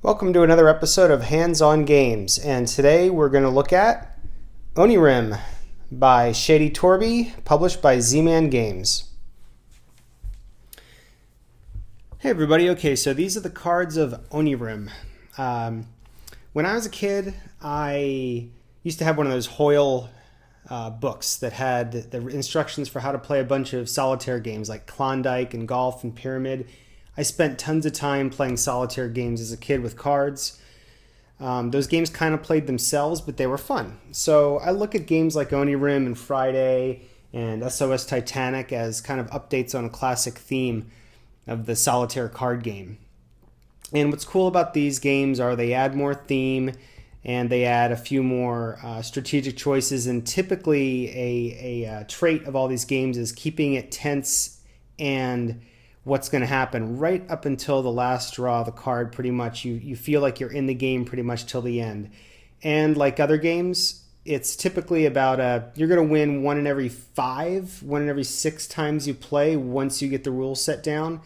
Welcome to another episode of Hands-On Games, and today we're going to look at Onirim by Shady Torby, published by Z-Man Games. Hey everybody, okay, so these are the cards of Onirim. When I was a kid, I used to have one of those Hoyle books that had the instructions for how to play a bunch of solitaire games like Klondike and Golf and Pyramid. I spent tons of time playing solitaire games as a kid with cards. Those games kind of played themselves, but they were fun. So I look at games like Onirim and Friday and SOS Titanic as kind of updates on a classic theme of the solitaire card game. And what's cool about these games are they add more theme and they add a few more strategic choices. And typically a trait of all these games is keeping it tense and what's going to happen right up until the last draw of the card. Pretty much you feel like you're in the game pretty much till the end. And like other games, it's typically about you're going to win one in every 6 times you play once you get the rules set down.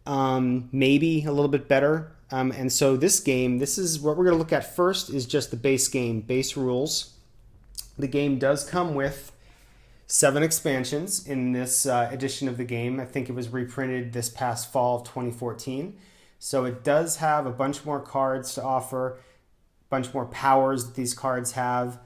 Maybe a little bit better. And so this game, this is what we're going to look at first, is just the base game, base rules. The game does come with 7 expansions in this edition of the game. I think it was reprinted this past fall of 2014. So it does have a bunch more cards to offer, a bunch more powers that these cards have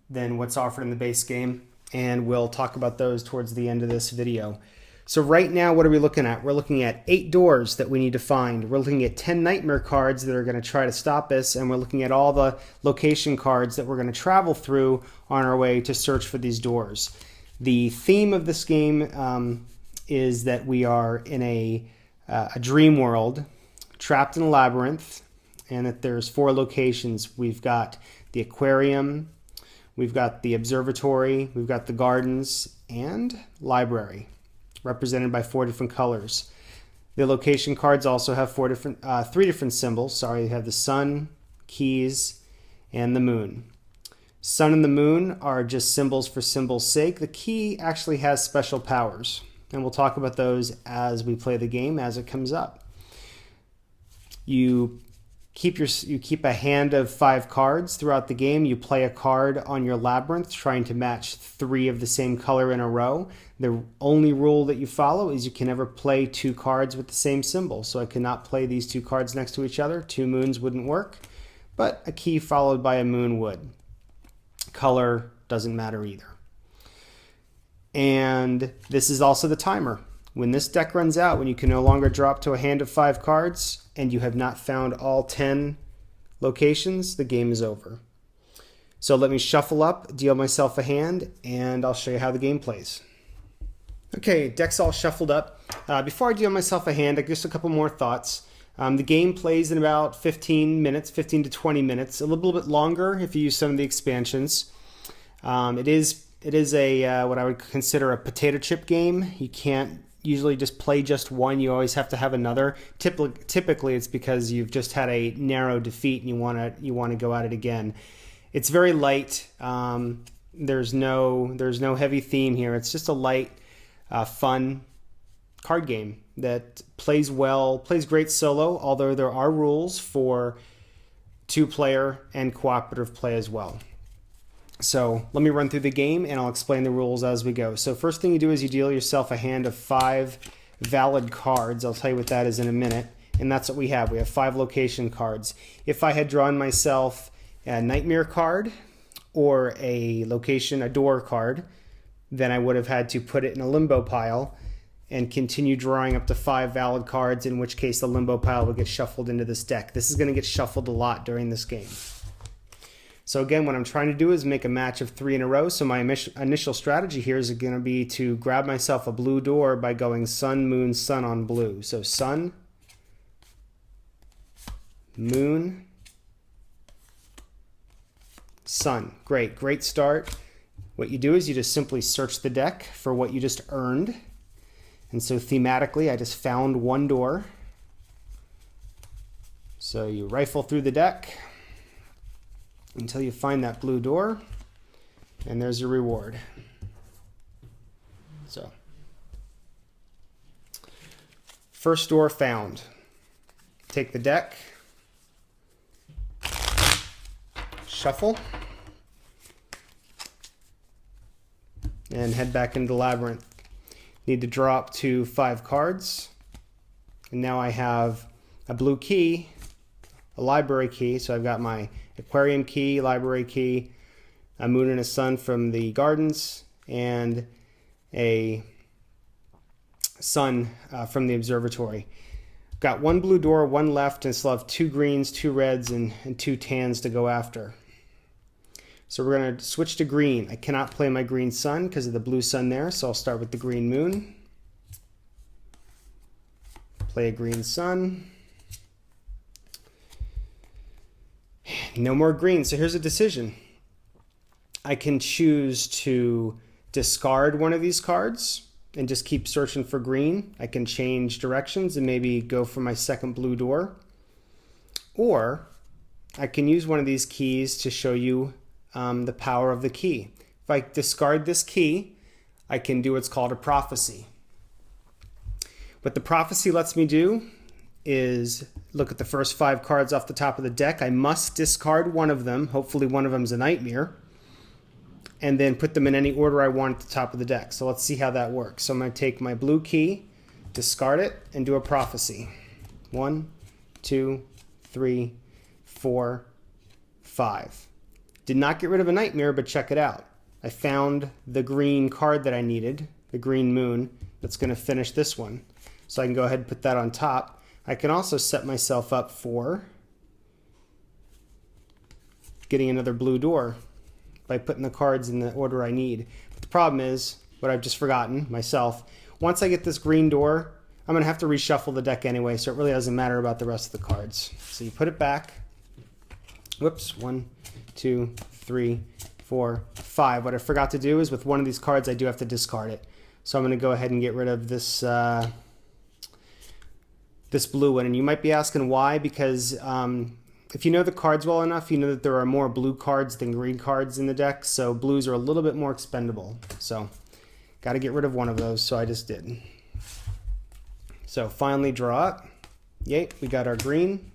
than what's offered in the base game. And we'll talk about those towards the end of this video. So right now, what are we looking at? We're looking at 8 doors that we need to find. We're looking at 10 nightmare cards that are going to try to stop us. And we're looking at all the location cards that we're going to travel through on our way to search for these doors. The theme of this game is that we are in a dream world, trapped in a labyrinth, and that there's 4 locations. We've got the aquarium, we've got the observatory, we've got the gardens, and library, represented by 4 different colors. The location cards also have 3 different symbols. You have the sun, keys, and the moon. Sun and the moon are just symbols for symbols' sake. The key actually has special powers, and we'll talk about those as we play the game as it comes up. You keep a hand of 5 cards throughout the game. You play a card on your labyrinth, trying to match 3 of the same color in a row. The only rule that you follow is you can never play 2 cards with the same symbol. So I cannot play these 2 cards next to each other. 2 moons wouldn't work, but a key followed by a moon would. Color doesn't matter either. And this is also the timer. When this deck runs out, when you can no longer drop to a hand of 5 cards and you have not found all 10 locations, the game is over. So let me shuffle up, deal myself a hand, and I'll show you how the game plays. Okay, deck's all shuffled up. Before I deal myself a hand, just a couple more thoughts. The game plays in about 15 to 20 minutes, a little bit longer if you use some of the expansions. It is a what I would consider a potato chip game. You can't usually just play just one. You always have to have another. Typically, it's because you've just had a narrow defeat and you want to go at it again. It's very light. There's no heavy theme here. It's just a light, fun card game that plays well, plays great solo, although there are rules for 2-player and cooperative play as well. So let me run through the game and I'll explain the rules as we go. So first thing you do is you deal yourself a hand of 5 valid cards. I'll tell you what that is in a minute. And that's what we have. We have 5 location cards. If I had drawn myself a nightmare card or a door card, then I would have had to put it in a limbo pile and continue drawing up to 5 valid cards, in which case the limbo pile would get shuffled into this deck. This is going to get shuffled a lot during this game. So again, what I'm trying to do is make a match of 3 in a row. So my initial strategy here is going to be to grab myself a blue door by going sun, moon, sun on blue. So sun, moon, sun. Great start. What you do is you just simply search the deck for what you just earned. And so thematically, I just found 1 door. So you rifle through the deck until you find that blue door, and there's your reward. So, first door found. Take the deck, Shuffle. And head back into the labyrinth. Need to draw up to 5 cards. And now I have a blue key, a library key. So I've got my aquarium key, library key, a moon and a sun from the gardens, and a sun from the observatory. Got 1 blue door, 1 left, and still have 2 greens, 2 reds, and 2 tans to go after. So we're going to switch to green. I cannot play my green sun because of the blue sun there, so I'll start with the green moon. Play a green sun. No more green. So here's a decision. I can choose to discard one of these cards and just keep searching for green. I can change directions and maybe go for my second blue door. Or I can use one of these keys to show you the power of the key. If I discard this key, I can do what's called a prophecy. What the prophecy lets me do is look at the first 5 cards off the top of the deck. I must discard one of them. Hopefully one of them is a nightmare. And then put them in any order I want at the top of the deck. So let's see how that works. So I'm going to take my blue key, discard it, and do a prophecy. 1, 2, 3, 4, 5. Did not get rid of a nightmare, but check it out. I found the green card that I needed, the green moon, that's going to finish this one. So I can go ahead and put that on top. I can also set myself up for getting another blue door by putting the cards in the order I need. But the problem is, what I've just forgotten myself, once I get this green door, I'm going to have to reshuffle the deck anyway, so it really doesn't matter about the rest of the cards. So you put it back. Whoops, 1, 2, 3, 4, 5. What I forgot to do is with one of these cards, I do have to discard it. So I'm going to go ahead and get rid of this this blue one. And you might be asking why, because if you know the cards well enough, you know that there are more blue cards than green cards in the deck. So blues are a little bit more expendable. So got to get rid of one of those. So I just did. So finally draw it. Yay, we got our green.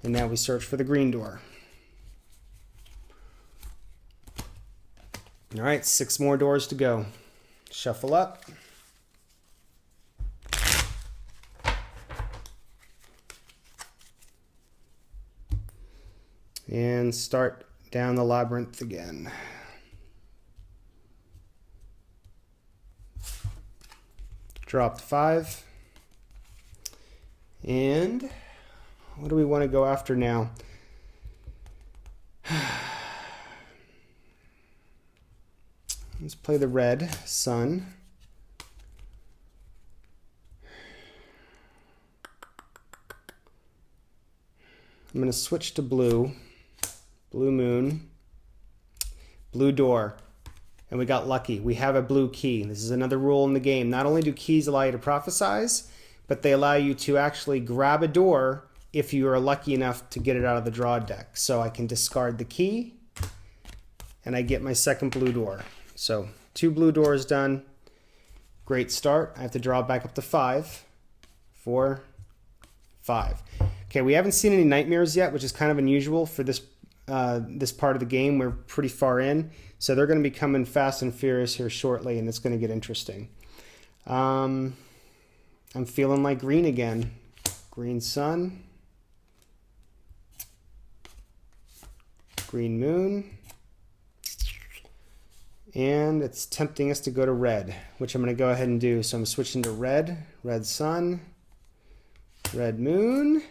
And now we search for the green door. All right, 6 more doors to go. Shuffle up. And start down the labyrinth again. Drop to 5. And what do we want to go after now? Let's play the red sun. I'm going to switch to blue. Blue moon. Blue door. And we got lucky. We have a blue key. This is another rule in the game. Not only do keys allow you to prophesize, but they allow you to actually grab a door if you are lucky enough to get it out of the draw deck. So I can discard the key, and I get my second blue door. So 2 blue doors done. Great start. I have to draw back up to 5. 4, 5. Okay, we haven't seen any nightmares yet, which is kind of unusual for this this part of the game. We're pretty far in, so they're going to be coming fast and furious here shortly, and it's going to get interesting. I'm feeling like green again. Green sun. Green moon. And it's tempting us to go to red, which I'm going to go ahead and do. So I'm switching to red, red sun, red moon,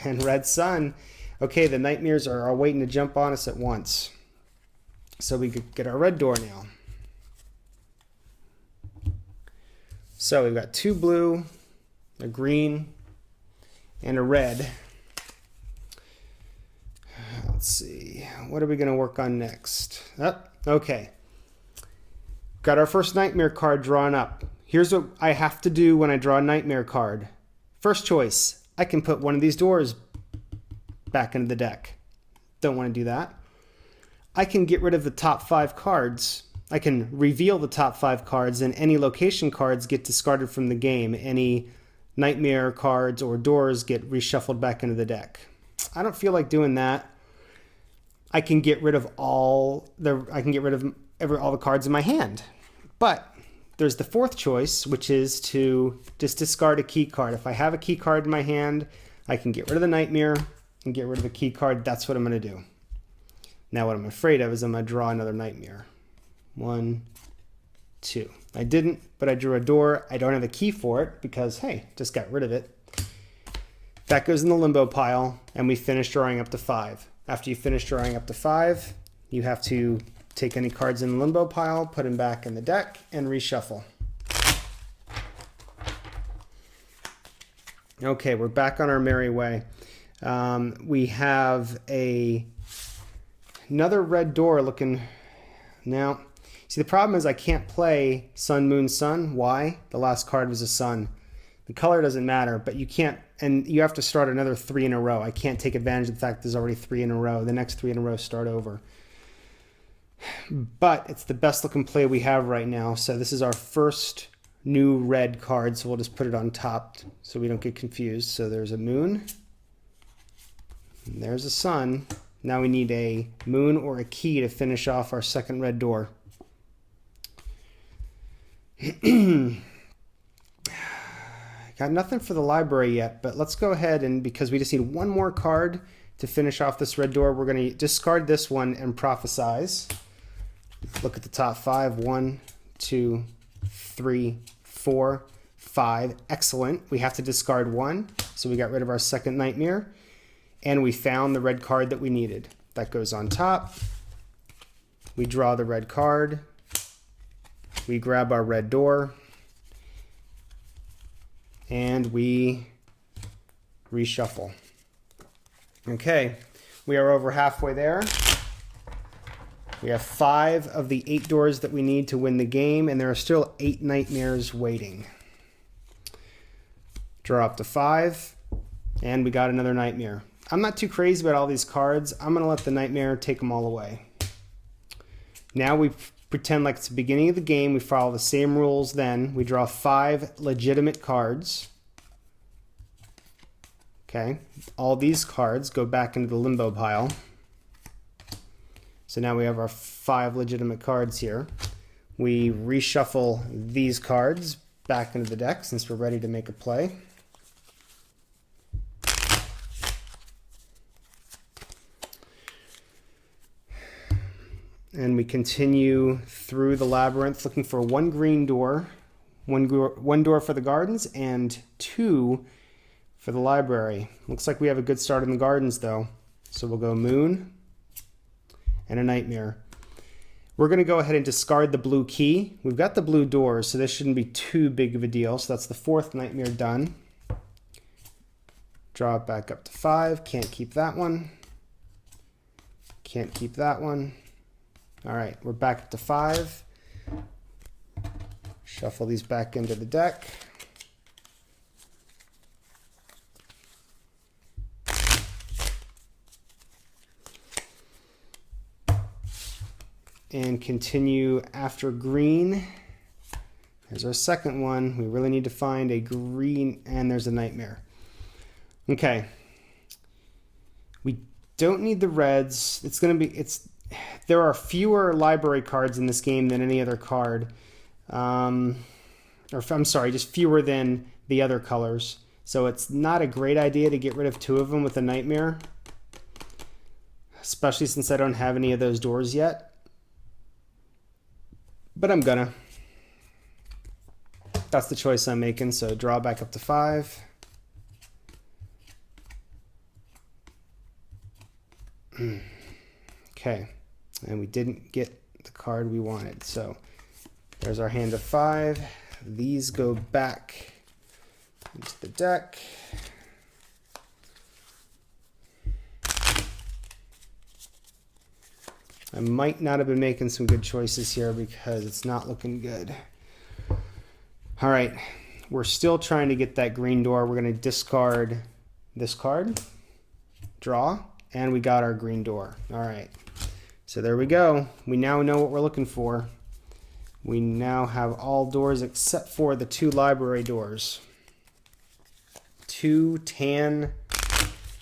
and red sun. Okay, the nightmares are waiting to jump on us at once. So we could get our red door now. So we've got 2 blue, a green, and a red. Let's see, what are we going to work on next? Oh, okay. Got our first nightmare card drawn up. Here's what I have to do when I draw a nightmare card. First choice, I can put one of these doors back into the deck. Don't want to do that. I can get rid of the top 5 cards. I can reveal the top 5 cards, and any location cards get discarded from the game. Any nightmare cards or doors get reshuffled back into the deck. I don't feel like doing that. I can get rid of all the cards in my hand. But there's the fourth choice, which is to just discard a key card. If I have a key card in my hand, I can get rid of the Nightmare and get rid of a key card. That's what I'm going to do. Now what I'm afraid of is I'm going to draw another Nightmare. 1, 2. I didn't, but I drew a door. I don't have a key for it because, hey, just got rid of it. That goes in the limbo pile, and we finish drawing up to 5. After you finish drawing up to 5, you have to take any cards in the limbo pile, put them back in the deck, and reshuffle. Okay, we're back on our merry way. We have another red door looking now. See, the problem is I can't play Sun, Moon, Sun. Why? The last card was a sun. The color doesn't matter, but you can't, and you have to start another 3 in a row. I can't take advantage of the fact there's already 3 in a row. The next 3 in a row start over. But it's the best looking play we have right now. So this is our first new red card, so we'll just put it on top so we don't get confused. So there's a moon, and there's a sun. Now we need a moon or a key to finish off our second red door. Got nothing for the library yet, but let's go ahead and, because we just need one more card to finish off this red door, we're going to discard this one and prophesize. Look at the top 5. 1, 2, 3, 4, 5. Excellent. We have to discard 1, so we got rid of our second Nightmare, and we found the red card that we needed. That goes on top. We draw the red card. We grab our red door, and we reshuffle. Okay, we are over halfway there. We have 5 of the 8 doors that we need to win the game, and there are still 8 Nightmares waiting. Draw up to 5, and we got another Nightmare. I'm not too crazy about all these cards. I'm going to let the Nightmare take them all away. Now we pretend like it's the beginning of the game. We follow the same rules then. We draw 5 legitimate cards. Okay, all these cards go back into the limbo pile. So now we have our 5 legitimate cards here. We reshuffle these cards back into the deck since we're ready to make a play. And we continue through the labyrinth looking for 1 green door, one door for the gardens, and 2 for the library. Looks like we have a good start in the gardens though. So we'll go moon and a Nightmare. We're going to go ahead and discard the blue key. We've got the blue doors, so this shouldn't be too big of a deal. So that's the 4th Nightmare done. Draw it back up to 5. Can't keep that one. Can't keep that one. All right, we're back up to 5. Shuffle these back into the deck. And continue after green. There's our second one. We really need to find a green, and there's a Nightmare. Okay. We don't need the reds. There are fewer library cards in this game than any other card. I'm sorry, just fewer than the other colors. So it's not a great idea to get rid of 2 of them with a Nightmare, especially since I don't have any of those doors yet. But I'm gonna. That's the choice I'm making, so draw back up to 5. Okay, and we didn't get the card we wanted, so there's our hand of 5. These go back into the deck. I might not have been making some good choices here because it's not looking good. All right, we're still trying to get that green door. We're going to discard this card, draw, and we got our green door. All right, so there we go. We now know what we're looking for. We now have all doors except for the 2 library doors. 2 tan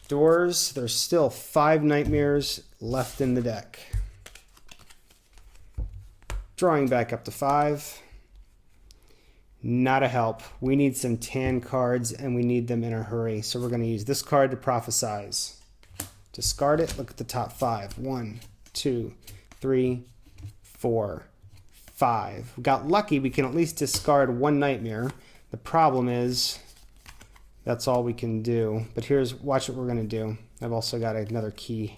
Doors, there's still 5 nightmares left in the deck. Drawing back up to 5. Not a help. We need some tan cards, and we need them in a hurry. So we're going to use this card to prophesize. Discard it. Look at the top 5. 1, 2, 3, 4, 5. We got lucky. We can at least discard 1 nightmare. The problem is that's all we can do. But here's, watch what we're going to do. I've also got another key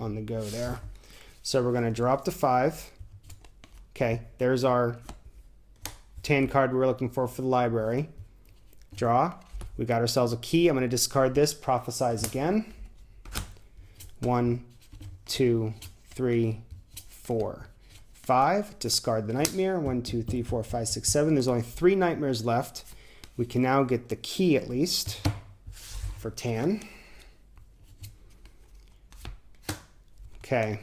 on the go there. So we're going to draw up to 5. Okay, there's our tan card we were looking for the library. Draw. We got ourselves a key. I'm going to discard this. Prophesize again. 1, 2, 3, 4, 5. Discard the nightmare. 1, 2, 3, 4, 5, 6, 7. There's only 3 nightmares left. We can now get the key at least for tan. Okay.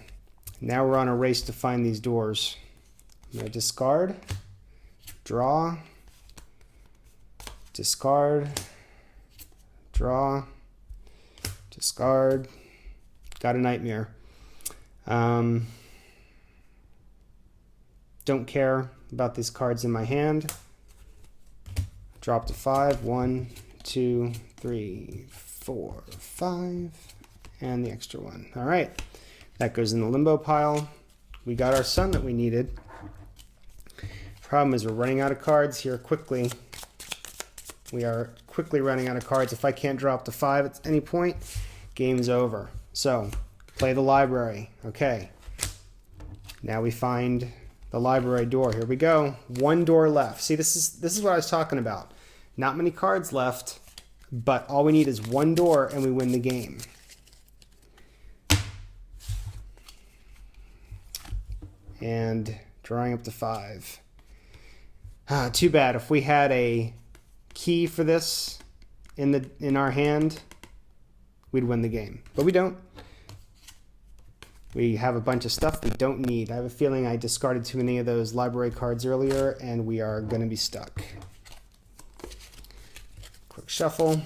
Now we're on a race to find these doors. I'm going to discard. Draw. Discard. Draw. Discard. Got a nightmare. Don't care about these cards in my hand. Drop to 5. 1, 2, 3, 4, 5. And the extra one. All right. That goes in the limbo pile. We got our sun that we needed. Problem is we're running out of cards here quickly. We are quickly running out of cards. If I can't draw up to 5 at any point, game's over. So, play the library. Okay. Now we find the library door. Here we go. 1 door left. See, this is what I was talking about. Not many cards left, but all we need is 1 door and we win the game. And drawing up to 5. Too bad. If we had a key for this in our hand, we'd win the game. But we don't. We have a bunch of stuff we don't need. I have a feeling I discarded too many of those library cards earlier, and we are going to be stuck. Quick shuffle.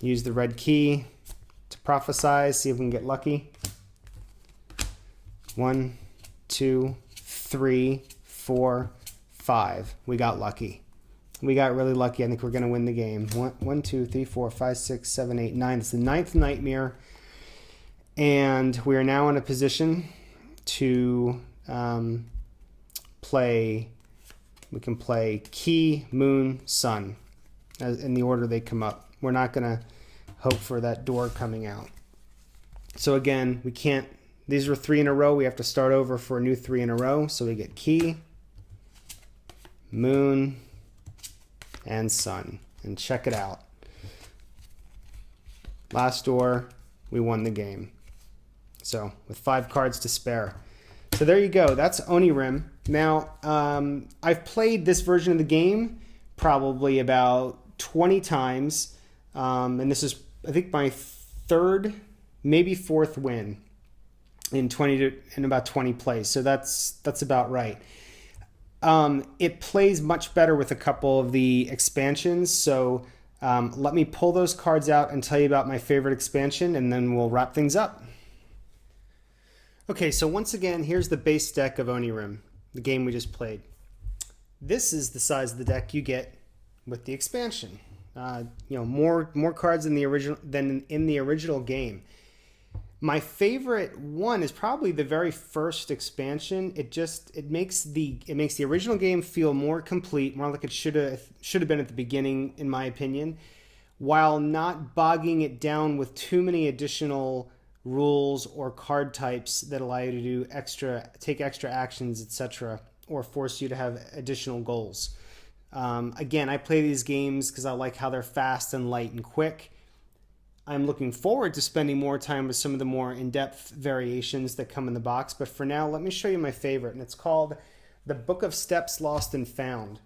Use the red key to prophesize, see if we can get lucky. 1, 2, 3, 4, 5. We got lucky. We got really lucky. I think we're going to win the game. 1, 2, 3, 4, 5, 6, 7, 8, 9. It's the 9th nightmare. And we are now in a position to play. We can play key, moon, sun as in the order they come up. We're not going to hope for that door coming out. So again, we can't. These were 3 in a row. We have to start over for a new 3 in a row. So we get key, moon, and sun. And check it out. Last door, we won the game. So with 5 cards to spare. So there you go. That's Onirim. Now, I've played this version of the game probably about 20 times. And this is, I think, my 3rd, maybe 4th win in about 20 plays. So that's about right. It plays much better with a couple of the expansions. So let me pull those cards out and tell you about my favorite expansion, and then we'll wrap things up. Okay, so once again, here's the base deck of Onirim, the game we just played. This is the size of the deck you get with the expansion. More cards in the original than in the original game. My favorite one is probably the very first expansion. It makes the original game feel more complete, more like it should have been at the beginning, in my opinion, while not bogging it down with too many additional rules or card types that allow you to do take extra actions, etc., or force you to have additional goals. Again, I play these games because I like how they're fast and light and quick. I'm looking forward to spending more time with some of the more in-depth variations that come in the box. But for now, let me show you my favorite. And it's called The Book of Steps Lost and Found.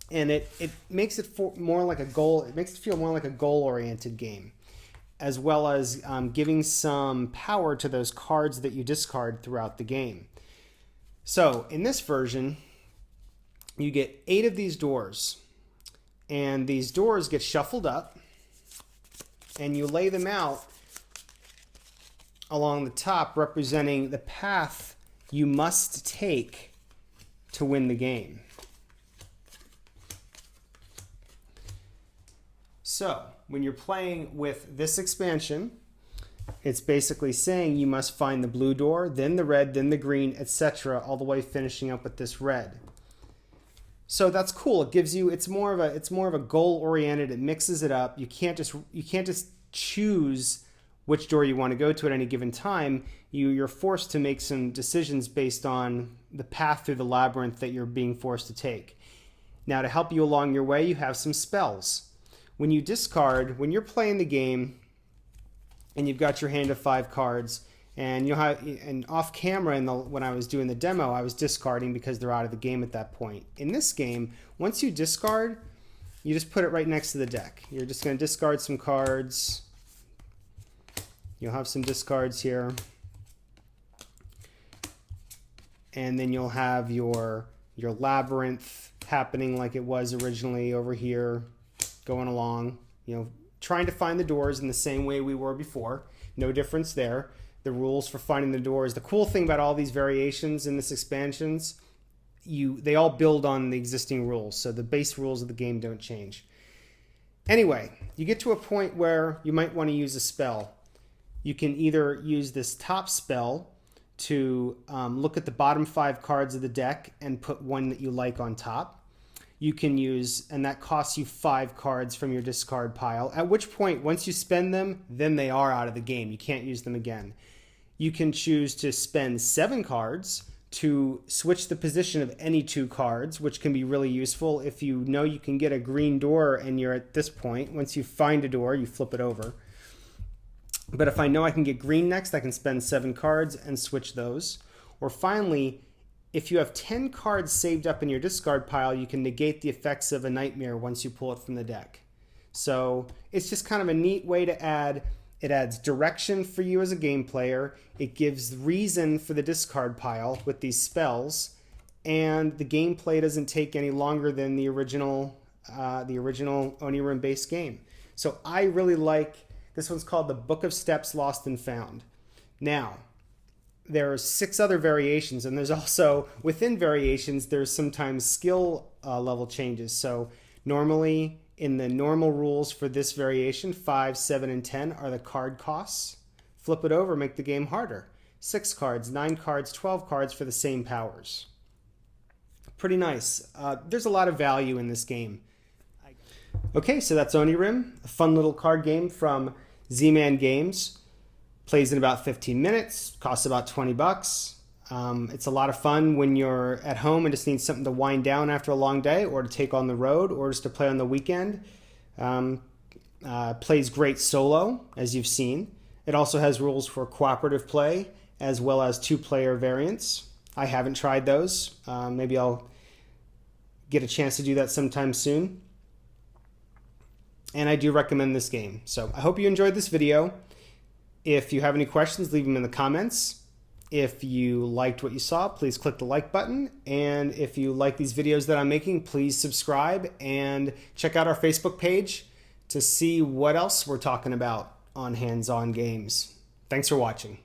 And it makes it more like a goal. It makes it feel more like a goal-oriented game, as well as giving some power to those cards that you discard throughout the game. So in this version, you get 8 of these doors. and these doors get shuffled up, and you lay them out along the top, representing the path you must take to win the game. So, when you're playing with this expansion, it's basically saying you must find the blue door, then the red, then the green, etc., all the way finishing up with this red. So that's cool. It gives you, it's more of a goal-oriented. It mixes it up. You can't just choose which door you want to go to at any given time. You're forced to make some decisions based on the path through the labyrinth that you're being forced to take. Now, to help you along your way, you have some spells. When you discard, when you're playing the game and you've got your hand of 5 cards, and and off camera when I was doing the demo, I was discarding because they're out of the game at that point. In this game, once you discard, you just put it right next to the deck. You're just going to discard some cards. You'll have some discards here. And then you'll have your labyrinth happening like it was originally over here, going along, trying to find the doors in the same way we were before. No difference there. The rules for finding the doors. The cool thing about all these variations in this expansions, they all build on the existing rules, so the base rules of the game don't change. Anyway, you get to a point where you might want to use a spell. You can either use this top spell to look at the bottom 5 cards of the deck and put one that you like on top. You can use, and that costs you 5 cards from your discard pile, at which point, once you spend them, then they are out of the game. You can't use them again. You can choose to spend 7 cards to switch the position of any 2 cards, which can be really useful if you know you can get a green door and you're at this point. Once you find a door, you flip it over. But if I know I can get green next, I can spend 7 cards and switch those. Or finally, if you have 10 cards saved up in your discard pile, you can negate the effects of a nightmare once you pull it from the deck. So it's just kind of a neat way to add. It adds direction for you as a game player. It gives reason for the discard pile with these spells, and the gameplay doesn't take any longer than the original Onirim base game. So I really like this. One's called the Book of Steps Lost and Found. Now, there are 6 other variations, and there's also, within variations, there's sometimes skill level changes. So normally, in the normal rules for this variation, 5, 7, and 10 are the card costs. Flip it over, make the game harder. 6 cards, 9 cards, 12 cards for the same powers. Pretty nice. There's a lot of value in this game. Okay, so that's Onirim, a fun little card game from Z-Man Games. Plays in about 15 minutes, costs about 20 bucks. It's a lot of fun when you're at home and just need something to wind down after a long day, or to take on the road, or just to play on the weekend. Plays great solo, as you've seen. It also has rules for cooperative play, as well as 2-player variants. I haven't tried those. Maybe I'll get a chance to do that sometime soon. And I do recommend this game. So I hope you enjoyed this video. If you have any questions, leave them in the comments. If you liked what you saw, please click the like button. And if you like these videos that I'm making, please subscribe and check out our Facebook page to see what else we're talking about on Hands On Games. Thanks for watching.